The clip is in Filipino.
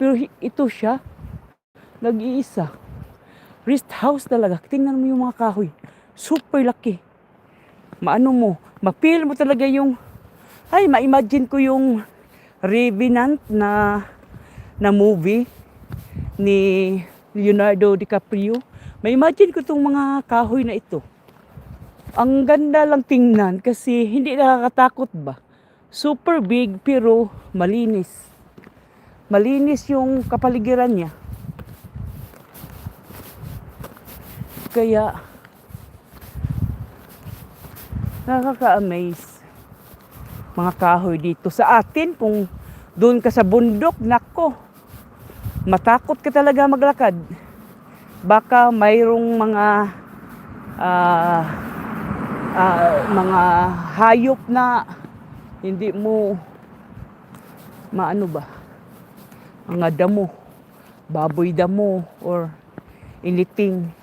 Pero ito siya, nag-iisa. Rest house talaga. Tingnan mo yung mga kahoy. Super laki. Maano mo, ma-feel mo talaga yung, ay, ma-imagine ko yung Revenant na movie ni Leonardo DiCaprio. Ma-imagine ko itong mga kahoy na ito. Ang ganda lang tingnan kasi hindi nakakatakot ba? Super big pero malinis. Malinis yung kapaligiran niya. Kaya nakaka-amaze mga kahoy dito. Sa atin, kung doon ka sa bundok, nako, matakot ka talaga maglakad. Baka mayroong mga hayop na hindi mo maano ba, mga damo, baboy damo or anything.